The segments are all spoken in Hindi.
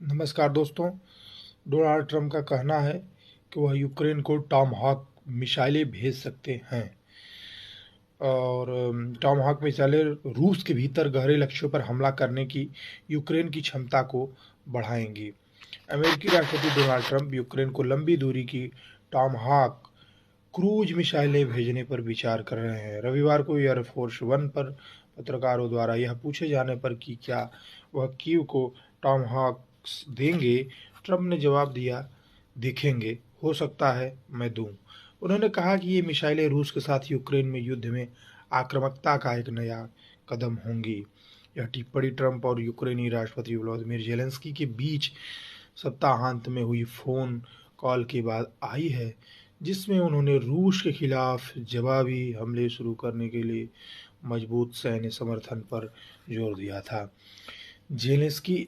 नमस्कार दोस्तों। डोनाल्ड ट्रंप का कहना है कि वह यूक्रेन को टॉमहॉक मिसाइलें भेज सकते हैं और टॉमहॉक मिसाइलें रूस के भीतर गहरे लक्ष्यों पर हमला करने की यूक्रेन की क्षमता को बढ़ाएंगी। अमेरिकी राष्ट्रपति डोनाल्ड ट्रंप यूक्रेन को लंबी दूरी की टॉमहॉक क्रूज मिसाइलें भेजने पर विचार कर रहे हैं। रविवार को एयरफोर्स वन पर पत्रकारों द्वारा यह पूछे जाने पर कि क्या वह कीव को टॉमहॉक्स देंगे, ट्रंप ने जवाब दिया, देखेंगे, हो सकता है मैं दूं। उन्होंने कहा कि ये मिसाइलें रूस के साथ यूक्रेन में युद्ध में आक्रामकता का एक नया कदम होंगी। यह टिप्पणी ट्रंप और यूक्रेनी राष्ट्रपति व्लादिमीर जेलेंस्की के बीच सप्ताहांत में हुई फोन कॉल के बाद आई है, जिसमें उन्होंने रूस के खिलाफ जवाबी हमले शुरू करने के लिए मजबूत सैन्य समर्थन पर जोर दिया था। जेलेंस्की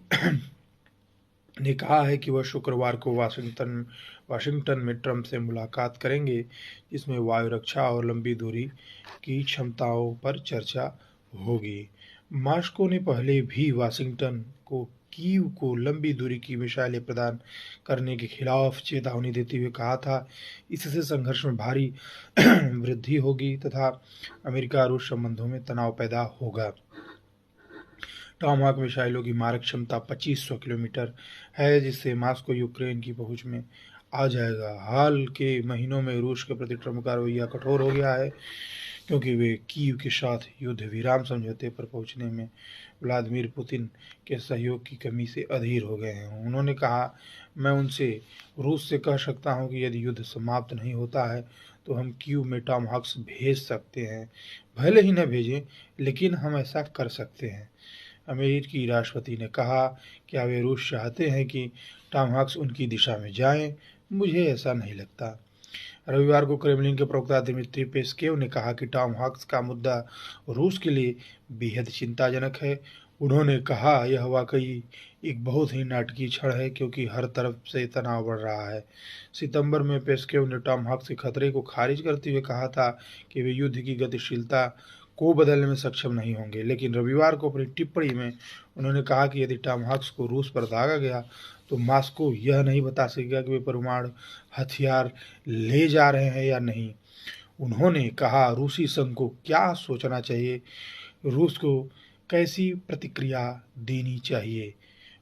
ने कहा है कि वह शुक्रवार को वाशिंगटन में ट्रंप से मुलाकात करेंगे, जिसमें वायु रक्षा और लंबी दूरी की क्षमताओं पर चर्चा होगी। मॉस्को ने पहले भी वाशिंगटन को कीव को लंबी दूरी की मिसाइलें प्रदान करने के खिलाफ चेतावनी देते हुए कहा था, इससे संघर्ष में भारी वृद्धि होगी तथा अमेरिका रूस संबंधों में तनाव पैदा होगा। टॉमहॉक मिसाइलों की मारक क्षमता 2500 किलोमीटर है, जिससे मॉस्को यूक्रेन की पहुंच में आ जाएगा। हाल के महीनों में रूस के प्रति ट्रंप का रवैया कठोर हो गया है, क्योंकि वे कीव के साथ युद्ध विराम समझौते पर पहुंचने में व्लादिमीर पुतिन के सहयोग की कमी से अधीर हो गए हैं। उन्होंने कहा, मैं उनसे रूस से कह सकता हूं कि यदि युद्ध समाप्त नहीं होता है तो हम कीव में टॉमहॉक्स भेज सकते हैं। भले ही न भेजें, लेकिन हम ऐसा कर सकते हैं। अमेरिकी राष्ट्रपति ने कहा, क्या वे रूस चाहते हैं कि टॉमहॉक्स उनकी दिशा में जाएं? मुझे ऐसा नहीं लगता। रविवार को क्रेमलिन के प्रवक्ता दिमित्री पेस्केव ने कहा कि टॉमहॉक्स का मुद्दा रूस के लिए बेहद चिंताजनक है। उन्होंने कहा, यह वाकई एक बहुत ही नाटकीय क्षण है, क्योंकि हर तरफ से तनाव बढ़ रहा है। सितंबर में पेस्केव ने टॉमहॉक्स के खतरे को खारिज करते हुए कहा था कि वे युद्ध की गतिशीलता को बदलने में सक्षम नहीं होंगे, लेकिन रविवार को अपनी टिप्पणी में उन्होंने कहा कि यदि टॉमहॉक्स को रूस पर दागा गया तो मॉस्को यह नहीं बता सकेगा कि वे परमाणु हथियार ले जा रहे हैं या नहीं। उन्होंने कहा, रूसी संघ को क्या सोचना चाहिए, रूस को कैसी प्रतिक्रिया देनी चाहिए।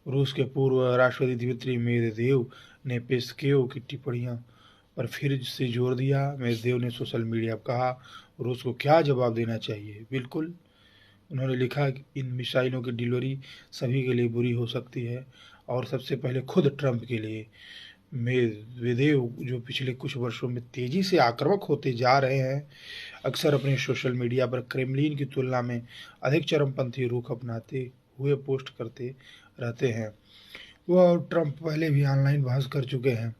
रूस के पूर्व राष्ट्रपति दिमित्री मेदवेदेव ने पेस्केव की टिप्पणियों पर फिर से जोर दिया। मेदवेदेव ने सोशल मीडिया पर कहा, रूस को क्या जवाब देना चाहिए। बिल्कुल, उन्होंने लिखा कि इन मिसाइलों की डिलीवरी सभी के लिए बुरी हो सकती है और सबसे पहले खुद ट्रंप के लिए। मेदवेदेव, जो पिछले कुछ वर्षों में तेजी से आक्रामक होते जा रहे हैं, अक्सर अपने सोशल मीडिया पर क्रेमलिन की तुलना में अधिक चरमपंथी रुख अपनाते हुए पोस्ट करते रहते हैं। वह और ट्रंप पहले भी ऑनलाइन बहस कर चुके हैं।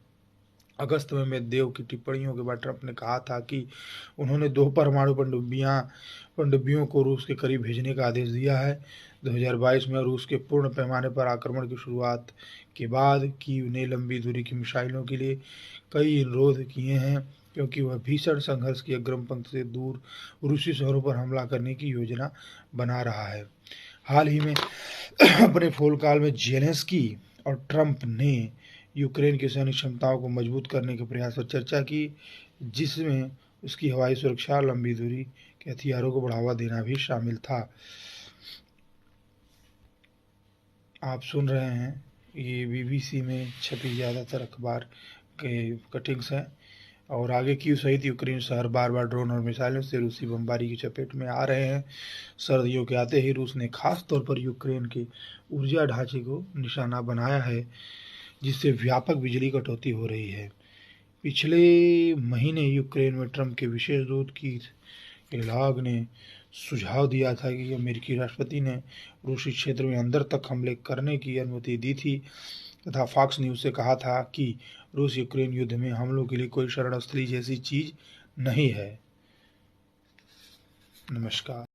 अगस्त में मेदवेदेव की टिप्पणियों के बाद ट्रंप ने कहा था कि उन्होंने 2 परमाणु पनडुब्बियों को रूस के करीब भेजने का आदेश दिया है। 2022 में रूस के पूर्ण पैमाने पर आक्रमण की शुरुआत के बाद कीव ने लंबी दूरी की मिसाइलों के लिए कई अनुरोध किए हैं, क्योंकि वह भीषण संघर्ष की अग्रिम पंक्ति से दूर रूसी शहरों पर हमला करने की योजना बना रहा है। हाल ही में अपने फोन कॉल में जेलेंस्की और ट्रंप ने यूक्रेन की सैन्य क्षमताओं को मजबूत करने के प्रयास पर चर्चा की, जिसमें उसकी हवाई सुरक्षा और लंबी दूरी के हथियारों को बढ़ावा देना भी शामिल था। आप सुन रहे हैं, ये बीबीसी में छपी ज़्यादातर अखबार के कटिंग्स हैं। और आगे कीव सहित यूक्रेन शहर बार बार ड्रोन और मिसाइलों से रूसी बमबारी की चपेट में आ रहे हैं। सर्दियों के आते ही रूस ने खास तौर पर यूक्रेन के ऊर्जा ढांचे को निशाना बनाया है, जिससे व्यापक बिजली कटौती हो रही है। पिछले महीने यूक्रेन में ट्रंप के विशेष दूत कीथ केलॉग ने सुझाव दिया था कि अमेरिकी राष्ट्रपति ने रूसी क्षेत्र में अंदर तक हमले करने की अनुमति दी थी तथा फॉक्स न्यूज़ से कहा था कि रूस यूक्रेन युद्ध में हमलों के लिए कोई शरणस्थली जैसी चीज नहीं है। नमस्कार।